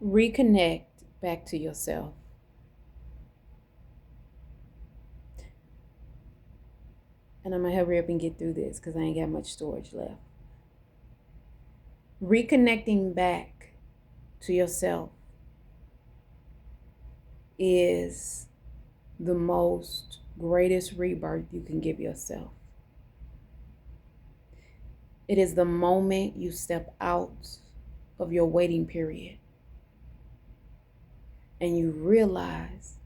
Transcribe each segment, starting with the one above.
Reconnect back to yourself. And I'm going to hurry up and get through this because I ain't got much storage left. Reconnecting back to yourself is the most greatest rebirth you can give yourself. It is the moment you step out of your waiting period and you realize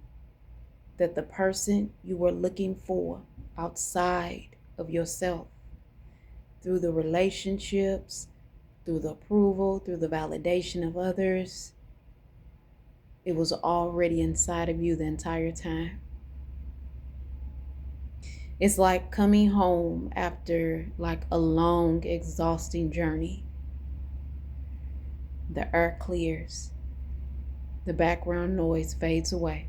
that the person you were looking for outside of yourself, through the relationships, through the approval, through the validation of others, it was already inside of you the entire time. It's like coming home after a long, exhausting journey. The air clears, the background noise fades away,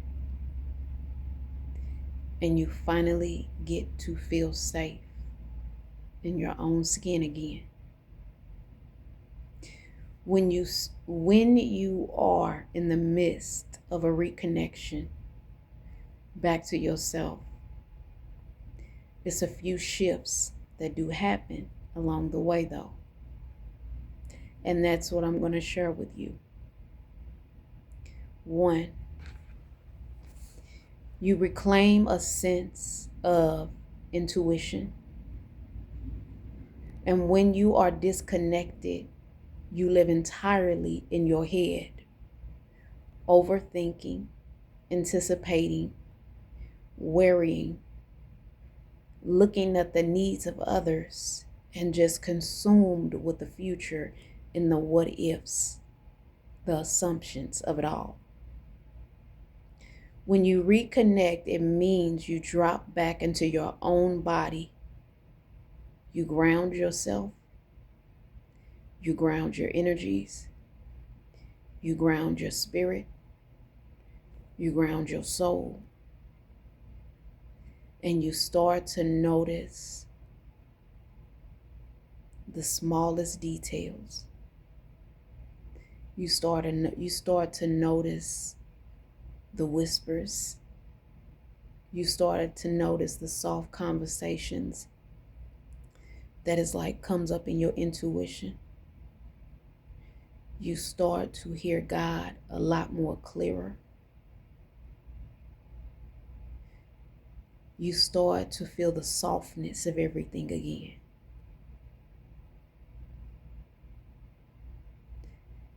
and you finally get to feel safe in your own skin again. When you are in the midst of a reconnection back to yourself, it's a few shifts that do happen along the way though. And that's what I'm going to share with you. 1, you reclaim a sense of intuition. And when you are disconnected, you live entirely in your head, overthinking, anticipating, worrying, looking at the needs of others, and just consumed with the future and the what ifs, the assumptions of it all. When you reconnect, it means you drop back into your own body. You ground yourself. You ground your energies. You ground your spirit. You ground your soul. And you start to notice the smallest details. You start to notice the whispers. You started to notice the soft conversations that is comes up in your intuition. You start to hear God a lot more clearer. You start to feel the softness of everything again.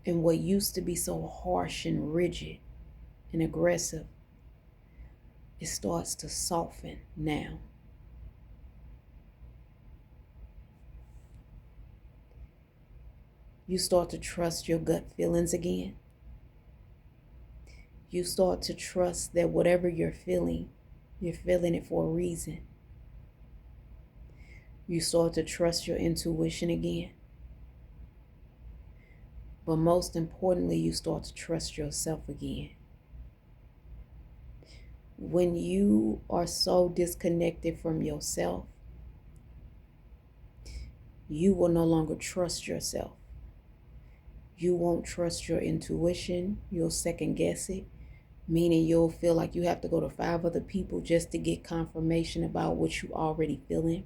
And what used to be so harsh and rigid and aggressive, it starts to soften now. You start to trust your gut feelings again. You start to trust that whatever you're feeling it for a reason. You start to trust your intuition again. But most importantly, you start to trust yourself again. When you are so disconnected from yourself, you will no longer trust yourself. You won't trust your intuition. You'll second guess it, meaning you'll feel like you have to go to 5 other people just to get confirmation about what you already feeling.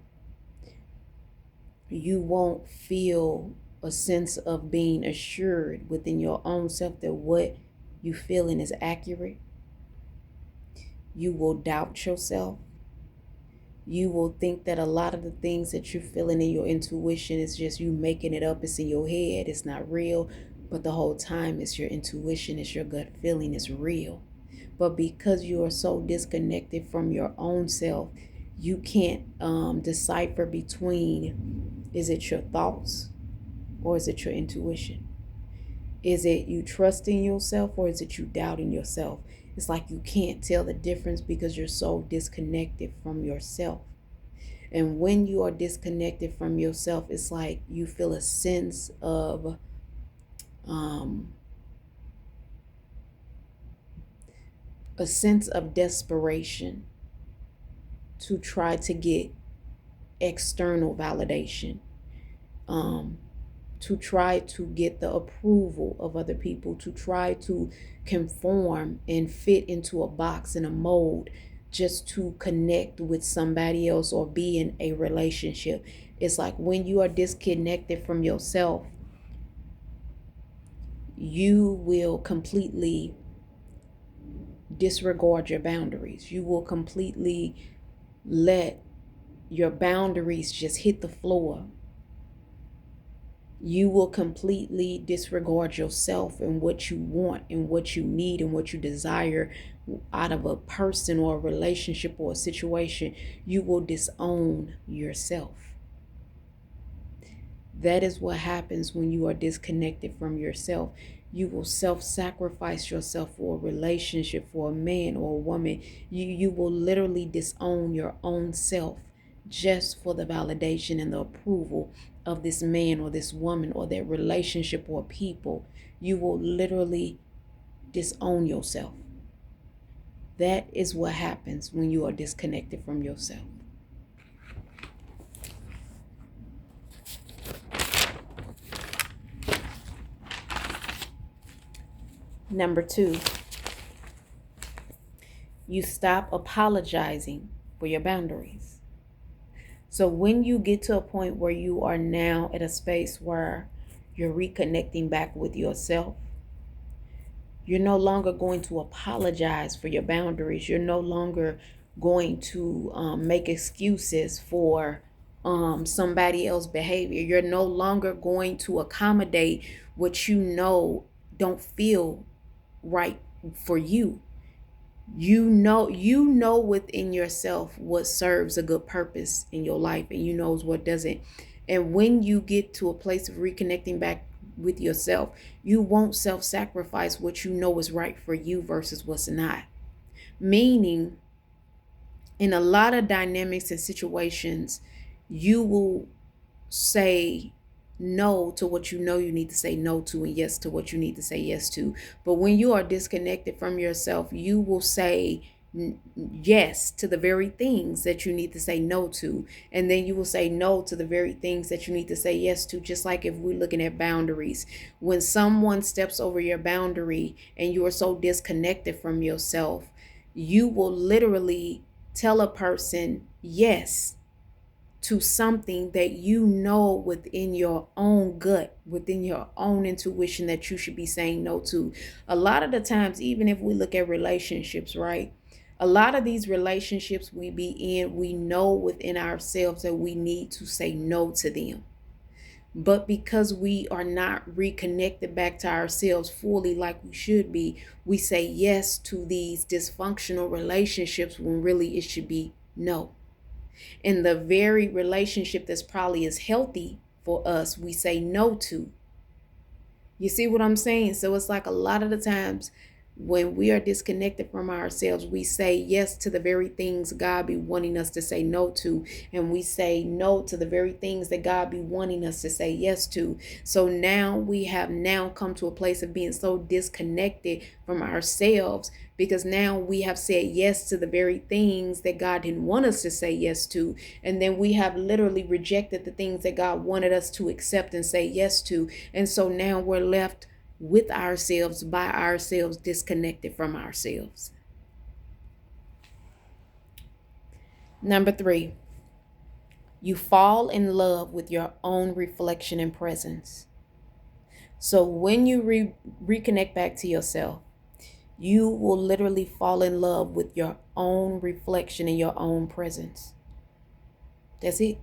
You won't feel a sense of being assured within your own self that what you feeling is accurate. You will doubt yourself. You will think that a lot of the things that you're feeling in your intuition is just you making it up. It's in your head. It's not real. But the whole time it's your intuition. It's your gut feeling. It's real. But because you are so disconnected from your own self, you can't decipher between, is it your thoughts or is it your intuition? Is it you trusting yourself or is it you doubting yourself? It's like you can't tell the difference because you're so disconnected from yourself. And when you are disconnected from yourself, it's like you feel a sense of desperation to try to get external validation, to try to get the approval of other people, to try to conform and fit into a box and a mold just to connect with somebody else or be in a relationship. It's like when you are disconnected from yourself, you will completely disregard your boundaries. You will completely let your boundaries just hit the floor. You will completely disregard yourself and what you want and what you need and what you desire out of a person or a relationship or a situation. You will disown yourself. That is what happens when you are disconnected from yourself. You will self-sacrifice yourself for a relationship, for a man or a woman. You will literally disown your own self just for the validation and the approval of this man or this woman or that relationship or people. You will literally disown yourself. That is what happens when you are disconnected from yourself. Number 2, you stop apologizing for your boundaries. So when you get to a point where you are now at a space where you're reconnecting back with yourself, you're no longer going to apologize for your boundaries. You're no longer going to make excuses for somebody else's behavior. You're no longer going to accommodate what you know don't feel right for you. You know within yourself what serves a good purpose in your life, and you knows what doesn't. And when you get to a place of reconnecting back with yourself, you won't self-sacrifice what you know is right for you versus what's not. Meaning, in a lot of dynamics and situations, you will say no to what you know you need to say no to and yes to what you need to say yes to. But when you are disconnected from yourself, you will say yes to the very things that you need to say no to, and then you will say no to the very things that you need to say yes to. Just like if we're looking at boundaries, when someone steps over your boundary and you are so disconnected from yourself, you will literally tell a person yes to something that you know within your own gut, within your own intuition, that you should be saying no to. A lot of the times, even if we look at relationships, right? A lot of these relationships we be in, we know within ourselves that we need to say no to them. But because we are not reconnected back to ourselves fully like we should be, we say yes to these dysfunctional relationships when really it should be no. And the very relationship that's probably as healthy for us, we say no to. You see what I'm saying? So it's like a lot of the times when we are disconnected from ourselves, we say yes to the very things God be wanting us to say no to. And we say no to the very things that God be wanting us to say yes to. So now we have now come to a place of being so disconnected from ourselves, because now we have said yes to the very things that God didn't want us to say yes to. And then we have literally rejected the things that God wanted us to accept and say yes to. And so now we're left with ourselves, by ourselves, disconnected from ourselves. Number 3, you fall in love with your own reflection and presence. So when you reconnect back to yourself, you will literally fall in love with your own reflection and your own presence. That's it.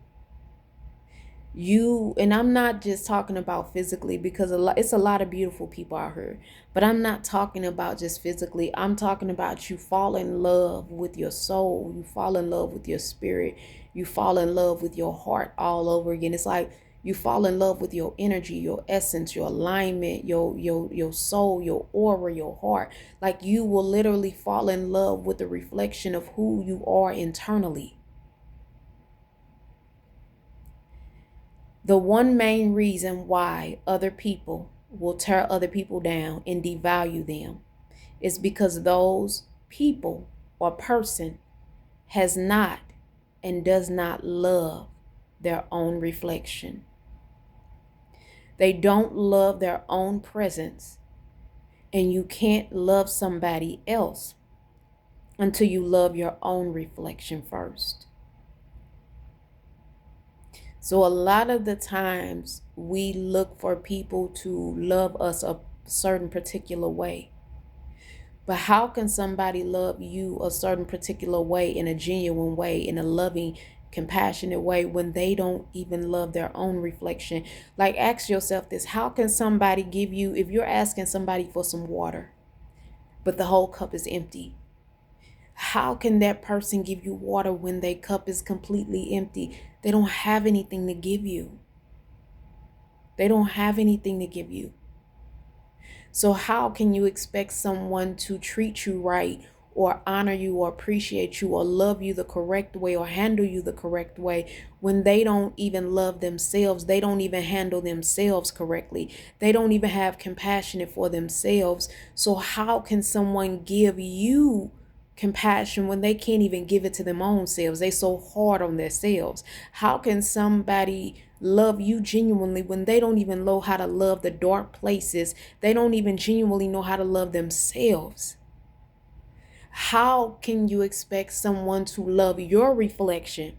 And I'm not just talking about physically, because it's a lot of beautiful people out here, but I'm not talking about just physically. I'm talking about you fall in love with your soul, you fall in love with your spirit, you fall in love with your heart all over again. It's like you fall in love with your energy, your essence, your alignment, your soul, your aura, your heart. Like you will literally fall in love with the reflection of who you are internally. The one main reason why other people will tear other people down and devalue them is because those people or person has not and does not love their own reflection. They don't love their own presence. And you can't love somebody else until you love your own reflection first. So a lot of the times we look for people to love us a certain particular way. But how can somebody love you a certain particular way, in a genuine way, in a loving, compassionate way, when they don't even love their own reflection? Like, ask yourself this: how can somebody give you, if you're asking somebody for some water, but the whole cup is empty? How can that person give you water when their cup is completely empty? They don't have anything to give you. They don't have anything to give you. So how can you expect someone to treat you right, or honor you, or appreciate you, or love you the correct way, or handle you the correct way, when they don't even love themselves? They don't even handle themselves correctly. They don't even have compassion for themselves. So how can someone give you compassion when they can't even give it to their own selves? They so hard on themselves. How can somebody love you genuinely when they don't even know how to love the dark places? They don't even genuinely know how to love themselves. How can you expect someone to love your reflection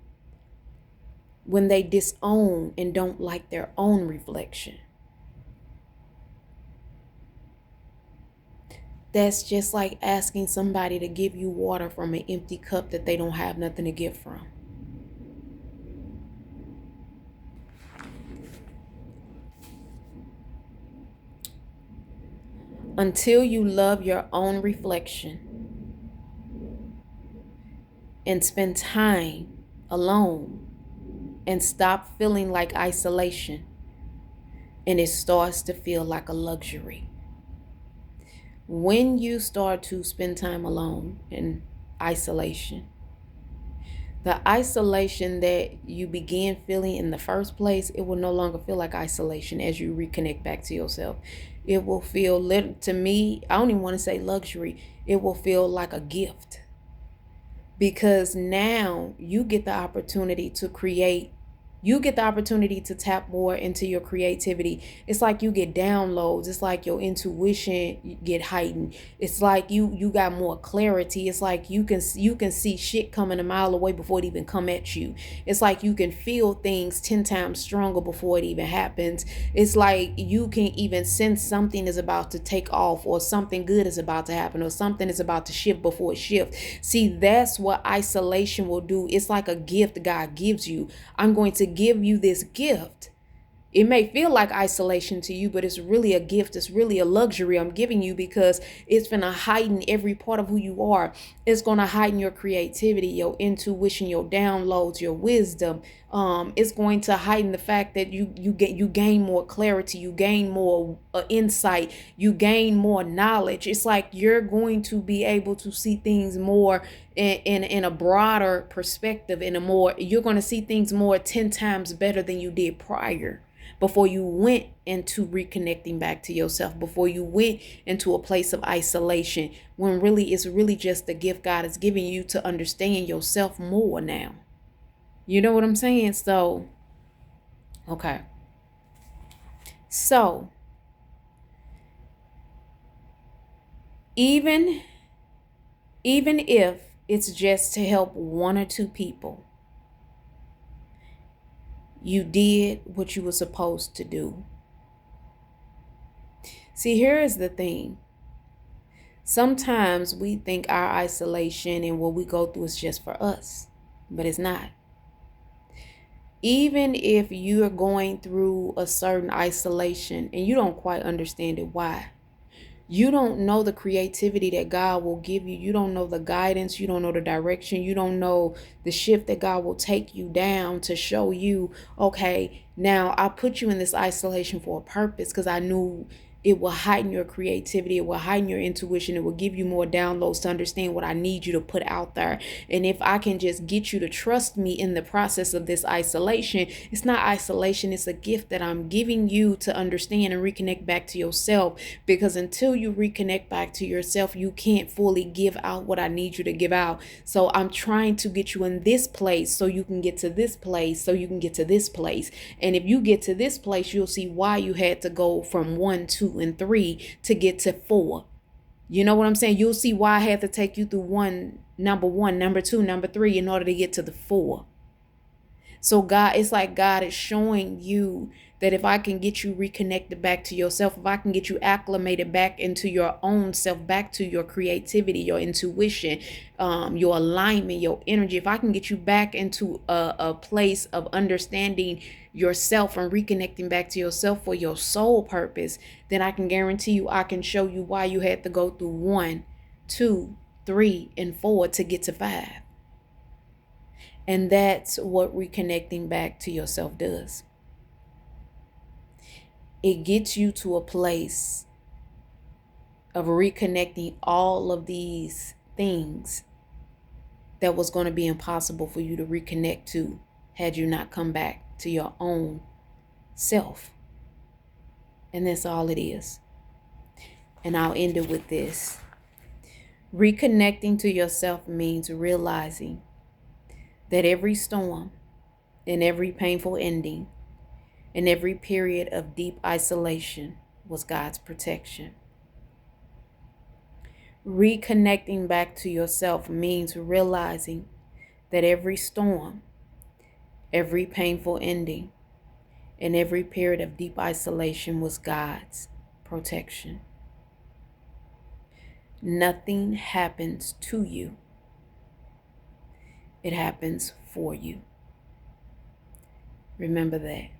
when they disown and don't like their own reflection? That's just like asking somebody to give you water from an empty cup that they don't have nothing to give from. Until you love your own reflection and spend time alone and stop feeling like isolation, and it starts to feel like a luxury. When you start to spend time alone in isolation, the isolation that you began feeling in the first place, it will no longer feel like isolation as you reconnect back to yourself. It will feel, to me, I don't even want to say luxury, it will feel like a gift. Because now you get the opportunity to create. You get the opportunity to tap more into your creativity. It's like you get downloads. It's like your intuition get heightened. It's like you got more clarity. It's like you can see shit coming a mile away before it even come at you. It's like you can feel things 10 times stronger before it even happens. It's like you can even sense something is about to take off, or something good is about to happen, or something is about to shift before it shifts. See, that's what isolation will do. It's like a gift God gives you. I'm going to give you this gift. It may feel like isolation to you, but it's really a gift. It's really a luxury I'm giving you, because it's going to heighten every part of who you are. It's going to heighten your creativity, your intuition, your downloads, your wisdom. It's going to heighten the fact that you gain more clarity, you gain more insight, you gain more knowledge. It's like you're going to be able to see things more in a broader perspective, you're going to see things more 10 times better than you did prior, before you went into reconnecting back to yourself, before you went into a place of isolation, when really it's really just the gift God is giving you to understand yourself more now. You know what I'm saying? So, okay. So, even if it's just to help one or two people, you did what you were supposed to do. See, here is the thing. Sometimes we think our isolation and what we go through is just for us, but it's not. Even if you're going through a certain isolation and you don't quite understand it, why? You don't know the creativity that God will give you. You don't know the guidance. You don't know the direction. You don't know the shift that God will take you down to show you, okay, now I put you in this isolation for a purpose, because I knew It will heighten your creativity. It will heighten your intuition. It will give you more downloads to understand what I need you to put out there. And if I can just get you to trust me in the process of this isolation, it's not isolation. It's a gift that I'm giving you to understand and reconnect back to yourself. Because until you reconnect back to yourself, you can't fully give out what I need you to give out. So I'm trying to get you in this place so you can get to this place, so you can get to this place. And if you get to this place, you'll see why you had to go from 1, 2, and 3 to get to 4. You know what I'm saying? You'll see why I had to take you through number 1, number 2, number 3 in order to get to the 4. So God, it's like God is showing you that if I can get you reconnected back to yourself, if I can get you acclimated back into your own self, back to your creativity, your intuition, your alignment, your energy, if I can get you back into a place of understanding yourself and reconnecting back to yourself for your soul purpose, then I can guarantee you I can show you why you had to go through 1, 2, 3, and 4 to get to 5. And that's what reconnecting back to yourself does. It gets you to a place of reconnecting all of these things that was going to be impossible for you to reconnect to had you not come back to your own self. And that's all it is. And I'll end it with this. Reconnecting to yourself means realizing that every storm and every painful ending and every period of deep isolation was God's protection. Reconnecting back to yourself means realizing that every storm, every painful ending, and every period of deep isolation was God's protection. Nothing happens to you. It happens for you. Remember that.